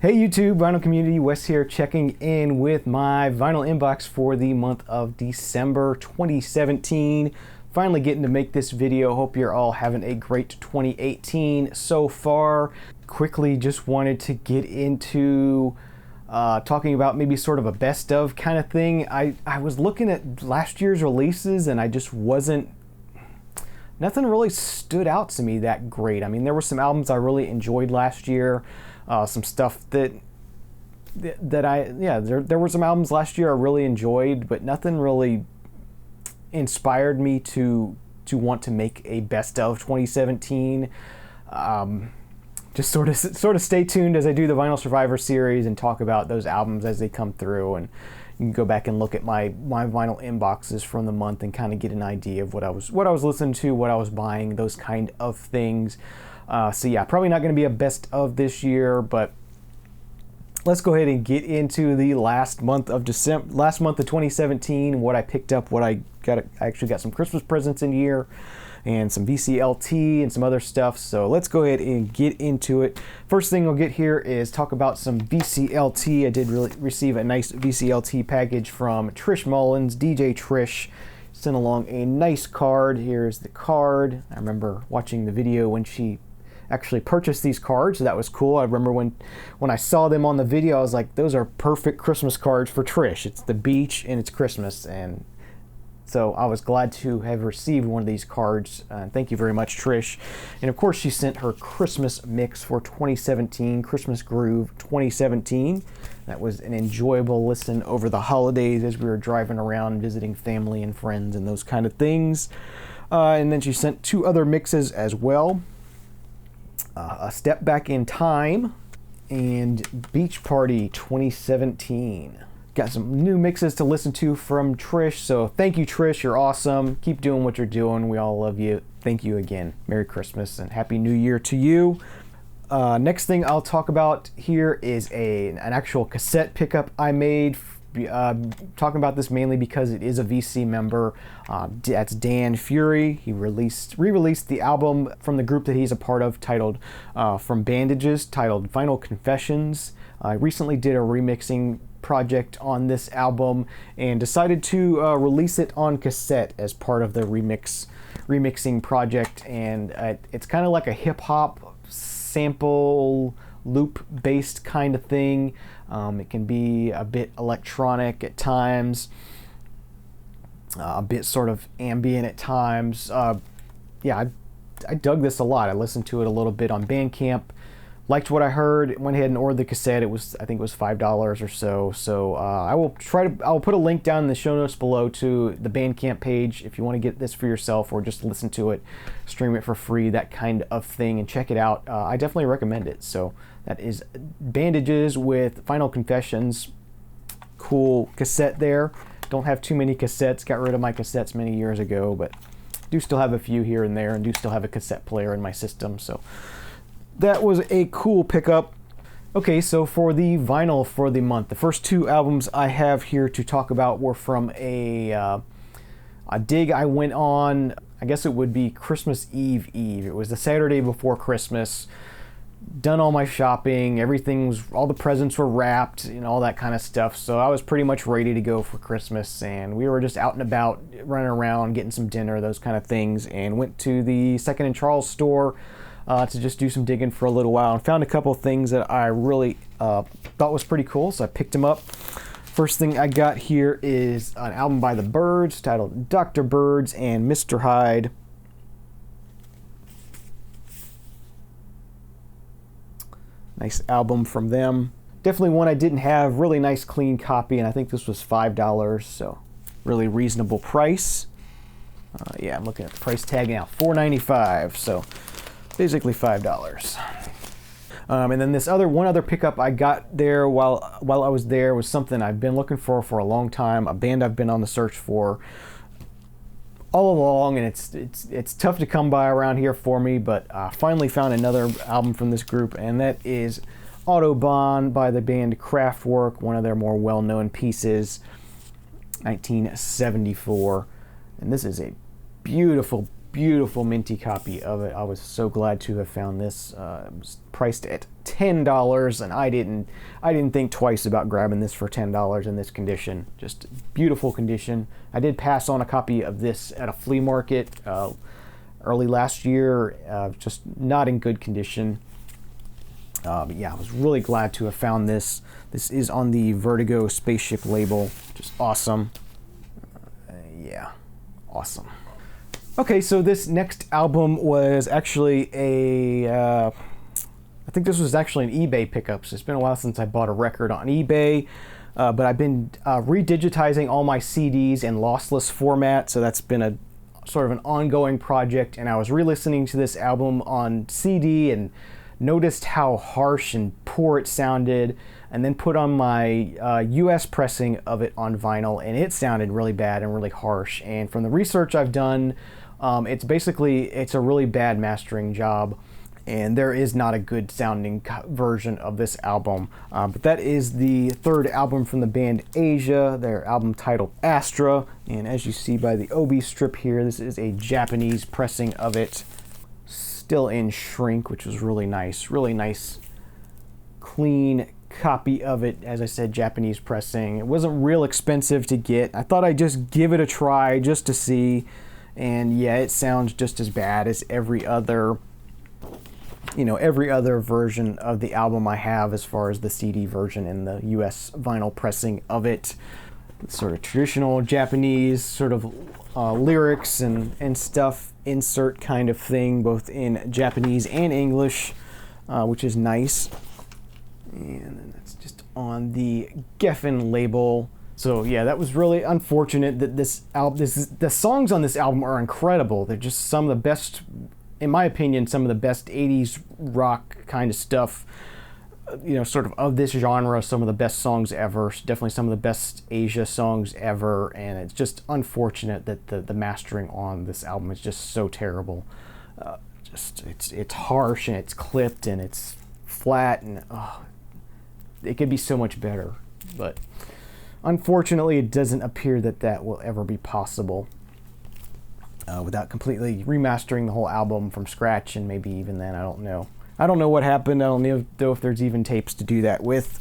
Hey YouTube, vinyl community, Wes here checking in with my vinyl inbox for the month of December 2017. Finally getting to make this video. Hope you're all having a great 2018 so far. Quickly just wanted to get into talking about maybe sort of a best of kind of thing. I was looking at last year's releases and I just nothing really stood out to me that great. I mean, there were some albums I really enjoyed last year. Some stuff there were some albums last year I really enjoyed, but nothing really inspired me to want to make a best of 2017. Just sort of stay tuned as I do the Vinyl Survivor series and talk about those albums as they come through, and you can go back and look at my vinyl inboxes from the month and kind of get an idea of what I was listening to, what I was buying, those kind of things. So yeah, probably not going to be a best of this year, but let's go ahead and get into the last month of 2017, what I picked up, what I got. I actually got some Christmas presents in here and some VCLT and some other stuff. So let's go ahead and get into it. First thing we'll get here is talk about some VCLT. I did really receive a nice VCLT package from Trish Mullins, DJ Trish. Sent along a nice card. Here's the card. I remember watching the video when she actually purchased these cards. So that was cool. I remember when I saw them on the video, I was like, those are perfect Christmas cards for Trish. It's the beach and it's Christmas, and so I was glad to have received one of these cards. Thank you very much, Trish. And of course, she sent her Christmas mix for 2017, Christmas Groove 2017. That was an enjoyable listen over the holidays as we were driving around visiting family and friends and those kind of things. And then she sent two other mixes as well. A Step Back in Time and Beach Party 2017. Got some new mixes to listen to from Trish, so thank you, Trish. You're awesome. Keep doing what you're doing. We all love you. Thank you again. Merry Christmas and Happy New Year to you. Next thing I'll talk about here is an actual cassette pickup I made. Talking about this mainly because it is a VC member. That's Dan Fury. He re-released the album from the group that he's a part of, titled From Bandages, titled Vinyl Confessions. I recently did a remixing project on this album and decided to release it on cassette as part of the remixing project. And it's kind of like a hip-hop sample loop based kind of thing. It can be a bit electronic at times, a bit sort of ambient at times. Yeah, I dug this a lot. I listened to it a little bit on Bandcamp, liked what I heard, went ahead and ordered the cassette. I think it was $5 or so. So I'll put a link down in the show notes below to the Bandcamp page if you want to get this for yourself or just listen to it, stream it for free, that kind of thing, and check it out. I definitely recommend it. So that is Bandages with Vinyl Confessions. Cool cassette there. Don't have too many cassettes. Got rid of my cassettes many years ago, but do still have a few here and there, and do still have a cassette player in my system. So that was a cool pickup. Okay, so for the vinyl for the month, the first two albums I have here to talk about were from a dig I went on. I guess it would be Christmas Eve. It was the Saturday before Christmas. Done all my shopping, all the presents were wrapped and all that kind of stuff, so I was pretty much ready to go for Christmas, and we were just out and about, running around, getting some dinner, those kind of things, and went to the Second and Charles store to just do some digging for a little while, and found a couple of things that I really thought was pretty cool, so I picked them up. First thing I got here is an album by the Byrds titled Dr. Birds and Mr. Hyde. Nice album from them. Definitely one I didn't have. Really nice clean copy, and I think this was $5, so really reasonable price. Yeah, I'm looking at the price tag now, $4.95, so basically $5. And then this one other pickup I got there while I was there was something I've been looking for a long time, a band I've been on the search for all along, and it's tough to come by around here for me, but finally found another album from this group, and that is Autobahn by the band Kraftwerk, one of their more well-known pieces, 1974. And this is a beautiful minty copy of it. I was so glad to have found this. It was priced at $10, and I didn't think twice about grabbing this for $10 in this condition. Just beautiful condition. I did pass on a copy of this at a flea market early last year, just not in good condition. But yeah, I was really glad to have found this. This is on the Vertigo Spaceship label, just awesome. Yeah, awesome. Okay, so this next album was actually I think this was actually an eBay pickup. So it's been a while since I bought a record on eBay, but I've been redigitizing all my CDs in lossless format, so that's been a sort of an ongoing project, and I was re-listening to this album on CD and noticed how harsh and poor it sounded, and then put on my US pressing of it on vinyl, and it sounded really bad and really harsh. And from the research I've done, it's a really bad mastering job, and there is not a good sounding version of this album. But that is the third album from the band Asia, their album titled Astra, and as you see by the OB strip here, this is a Japanese pressing of it, still in shrink, which was really nice, clean copy of it. As I said, Japanese pressing. It wasn't real expensive to get. I thought I'd just give it a try just to see, and yeah, it sounds just as bad as every other version of the album I have as far as the CD version and the US vinyl pressing of it. It's sort of traditional Japanese sort of lyrics and stuff insert kind of thing, both in Japanese and English, which is nice. And then that's just on the Geffen label. So yeah, that was really unfortunate that the songs on this album are incredible. They're just some of the best, in my opinion, some of the best 80s rock kind of stuff, sort of this genre, some of the best songs ever, definitely some of the best Asia songs ever, and it's just unfortunate that the mastering on this album is just so terrible. It's harsh, and it's clipped, and it's flat, and it could be so much better, but unfortunately it doesn't appear that will ever be possible. Without completely remastering the whole album from scratch, and maybe even then, I don't know. I don't know what happened. I don't know if there's even tapes to do that with.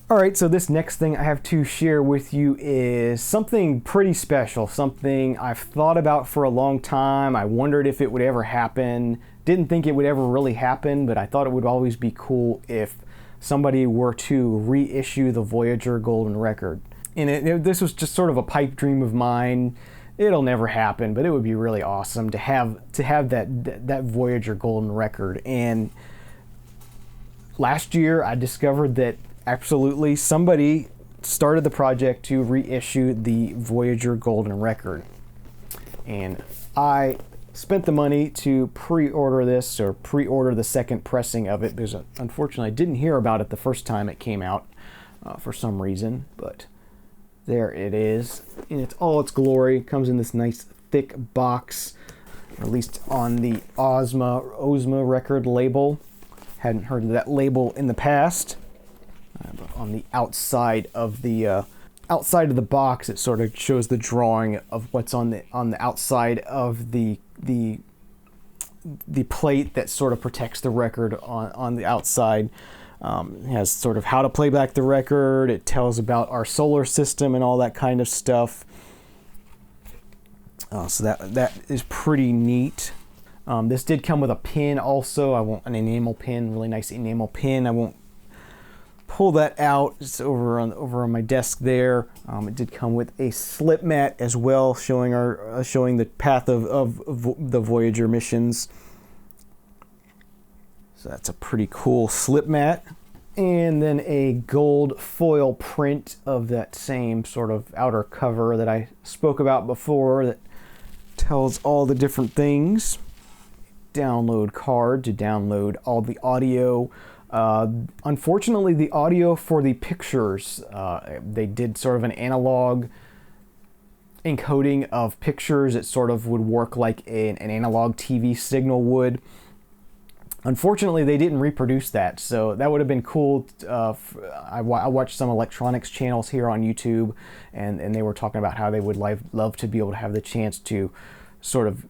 Alright, so this next thing I have to share with you is something pretty special, something I've thought about for a long time. I wondered if it would ever happen. Didn't think it would ever really happen, but I thought it would always be cool if somebody were to reissue the Voyager Golden Record. And this was just sort of a pipe dream of mine. It'll never happen, but it would be really awesome to have that Voyager Golden Record. And last year I discovered that absolutely somebody started the project to reissue the Voyager Golden Record. And I spent the money to pre-order this, or pre-order the second pressing of it, because unfortunately I didn't hear about it the first time it came out for some reason, but there it is in all its glory. It comes in this nice thick box, released on the Ozma record label. Hadn't heard of that label in the past. But on the outside of the box, it sort of shows the drawing of what's on the outside of the plate that sort of protects the record on the outside. It has sort of how to play back the record. It tells about our solar system and all that kind of stuff. So that is pretty neat. This did come with a pin also. An enamel pin, really nice enamel pin. I won't pull that out. It's over on my desk there. It did come with a slip mat as well, showing the path of the Voyager missions. So that's a pretty cool slip mat. And then a gold foil print of that same sort of outer cover that I spoke about before, that tells all the different things. Download card to download all the audio. Unfortunately, the audio for the pictures, they did sort of an analog encoding of pictures. It sort of would work like an analog TV signal would. Unfortunately, they didn't reproduce that, so that would have been cool. I watched some electronics channels here on YouTube, and they were talking about how they would love to be able to have the chance to sort of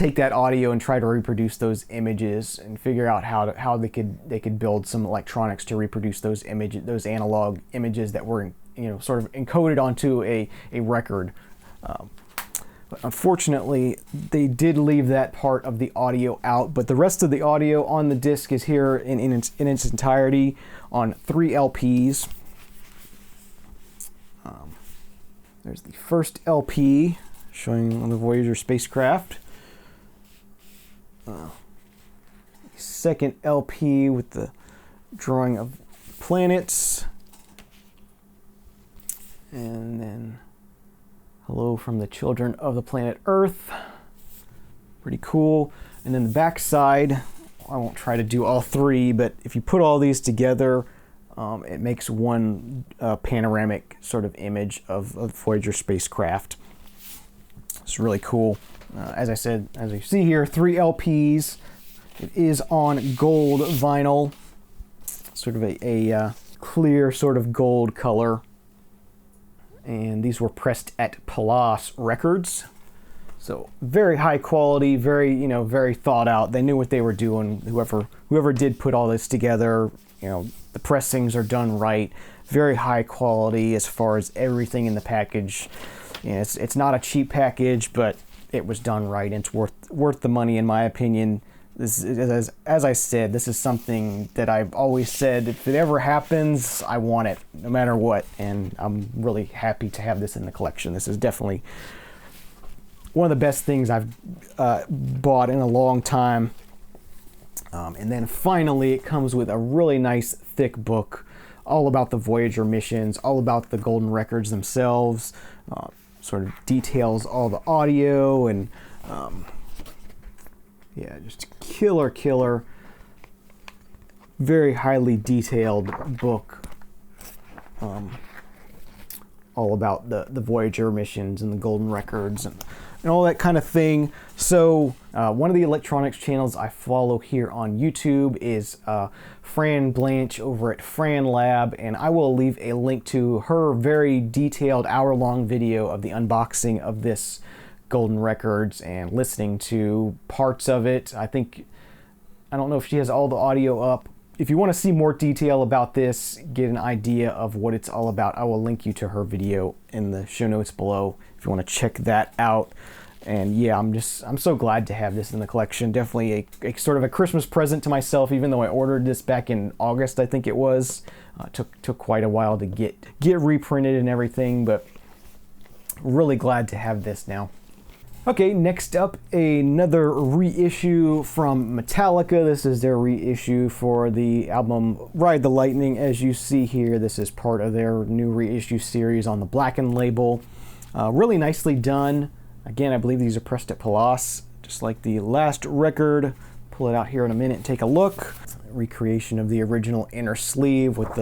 take that audio and try to reproduce those images and figure out how they could build some electronics to reproduce those analog images that were sort of encoded onto a record. But unfortunately, they did leave that part of the audio out, but the rest of the audio on the disc is here in its entirety on 3 LPs. There's the first LP showing the Voyager spacecraft. The second LP with the drawing of planets. And then hello from the children of the planet Earth. Pretty cool. And then the back side, I won't try to do all 3, but if you put all these together, it makes one panoramic sort of image of the Voyager spacecraft. It's really cool. As I said, as you see here, 3 LPs. It is on gold vinyl, sort of a clear sort of gold color. And these were pressed at Palace Records. So very high quality, very thought out. They knew what they were doing. Whoever did put all this together, the pressings are done right. Very high quality as far as everything in the package. It's not a cheap package, but it was done right. And it's worth the money, in my opinion. This is, as I said, this is something that I've always said, if it ever happens, I want it, no matter what. And I'm really happy to have this in the collection. This is definitely one of the best things I've bought in a long time. And then finally, it comes with a really nice thick book, all about the Voyager missions, all about the golden records themselves, sort of details all the audio, and yeah, just killer, very highly detailed book, all about the Voyager missions and the golden records and all that kind of thing. So one of the electronics channels I follow here on YouTube is Fran Blanche over at Fran Lab, and I will leave a link to her very detailed hour-long video of the unboxing of this golden records and listening to parts of it. I don't know if she has all the audio up. If you want to see more detail about this, get an idea of what it's all about, I will link you to her video in the show notes below if you want to check that out. And yeah, I'm so glad to have this in the collection. Definitely a sort of a Christmas present to myself, even though I ordered this back in August, I think it was. Took quite a while to get reprinted and everything, but really glad to have this now. Okay, next up, another reissue from Metallica. This is their reissue for the album Ride the Lightning. As you see here, this is part of their new reissue series on the Blackened label. Really nicely done. Again, I believe these are pressed at Palace, just like the last record. Pull it out here in a minute and take a look. Recreation of the original inner sleeve with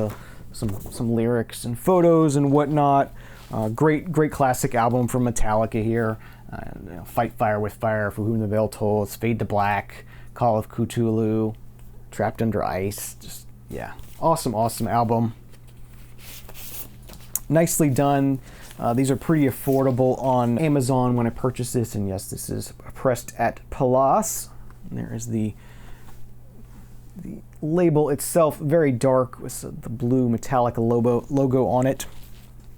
some lyrics and photos and whatnot. Great classic album from Metallica here. Fight Fire with Fire, For Whom the Bell Tolls, Fade to Black, Call of Cthulhu, Trapped Under Ice. Just, yeah, awesome album. Nicely done. These are pretty affordable on Amazon when I purchased this, and yes, this is pressed at Palace. And there is the label itself, very dark with the blue Metallica logo on it.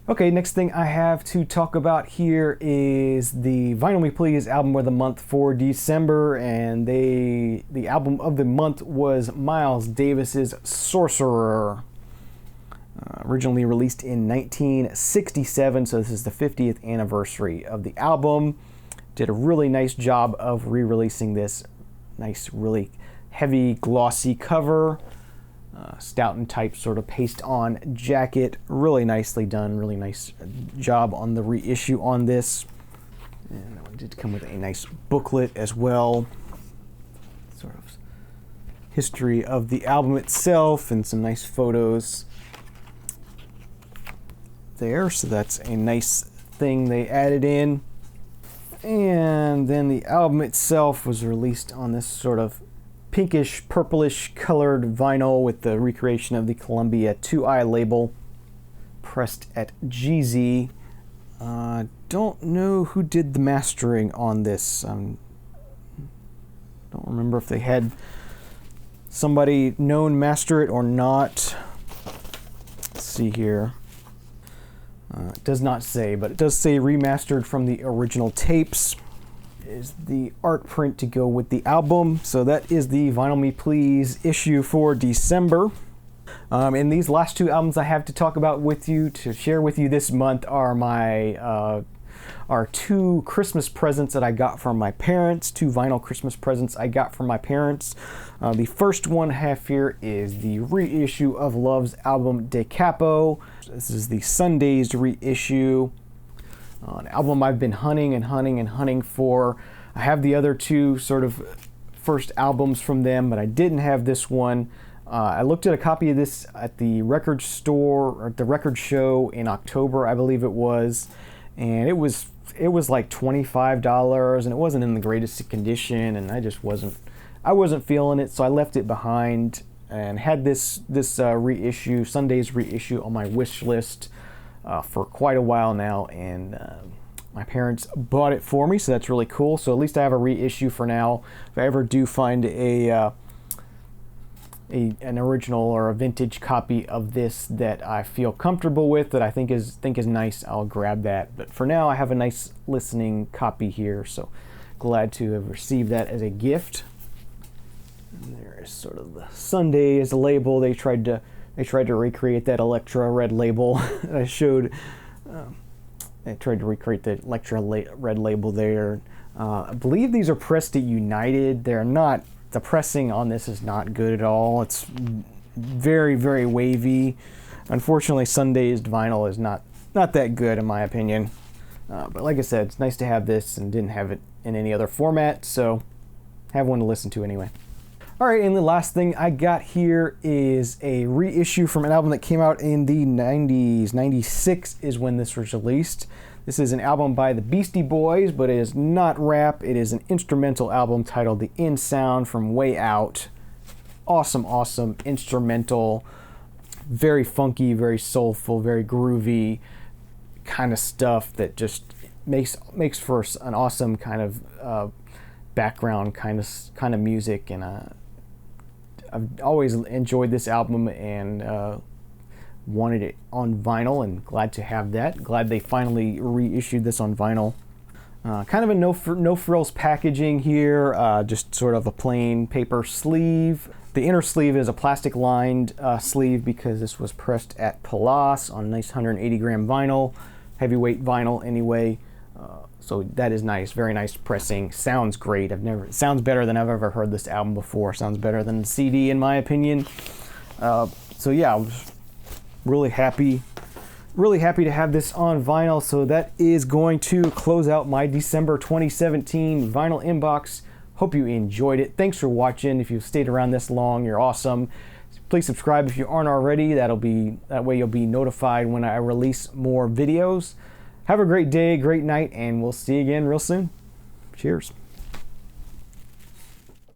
Okay, next thing I have to talk about here is the Vinyl Me Please album of the month for December, and the album of the month was Miles Davis's Sorcerer. Originally released in 1967, so this is the 50th anniversary of the album. Did a really nice job of re-releasing this. Nice, really heavy, glossy cover. Stoughton type sort of paste-on jacket. Really nicely done. Really nice job on the reissue on this. And that one did come with a nice booklet as well. Sort of history of the album itself and some nice photos there. So that's a nice thing they added in. And then the album itself was released on this sort of pinkish, purplish colored vinyl with the recreation of the Columbia 2i label, pressed at GZ. Don't know who did the mastering on this. I'm Don't remember if they had somebody known master it or not. Let's see here. It does not say, but it does say remastered from the original tapes. Is the art print to go with the album. So that is the Vinyl Me Please issue for December. And these last two albums I have to talk about with you, to share with you this month, are my are two Christmas presents that I got from my parents, two vinyl Christmas presents I got from my parents. The first one I have here is the reissue of Love's album De Capo. This is the Sundays reissue, an album I've been hunting for. I have the other two sort of first albums from them, but I didn't have this one. I looked at a copy of this at the record store, or at the record show in October, I believe it was, and it was like $25, and it wasn't in the greatest condition, and I wasn't feeling it, so I left it behind and had this reissue, Sunday's reissue, on my wish list for quite a while now, and my parents bought it for me, so that's really cool. So at least I have a reissue for now. If I ever do find an original or a vintage copy of this that I feel comfortable with, that I think is nice, I'll grab that. But for now, I have a nice listening copy here, so glad to have received that as a gift. And there is sort of the Sunday as a label. They tried to recreate that Electra red label that I showed. They tried to recreate the Electra red label there. I believe these are pressed at United. They're not. The pressing on this is not good at all. It's very, very wavy. Unfortunately, Sunday's vinyl is not that good in my opinion. But like I said, it's nice to have this, and didn't have it in any other format, so have one to listen to anyway. All right, and the last thing I got here is a reissue from an album that came out in the 90s. 96 is when this was released. This is an album by the Beastie Boys, but it is not rap. It is an instrumental album titled The In Sound from Way Out. Awesome instrumental. Very funky, very soulful, very groovy kind of stuff that just makes for an awesome kind of background kind of music. And I've always enjoyed this album, and wanted it on vinyl, and glad to have that. Glad they finally reissued this on vinyl. Kind of a no frills packaging here, just sort of a plain paper sleeve. The inner sleeve is a plastic lined sleeve, because this was pressed at Palace on nice 180 gram vinyl, heavyweight vinyl anyway. So that is nice, very nice pressing. Sounds great. It sounds better than I've ever heard this album before. Sounds better than the CD in my opinion. So yeah, I was really happy to have this on vinyl. So that is going to close out my December 2017 vinyl inbox. Hope you enjoyed it. Thanks for watching. If you've stayed around this long, you're awesome. Please subscribe if you aren't already. That way you'll be notified when I release more videos. Have a great day, great night, and we'll see you again real soon. Cheers.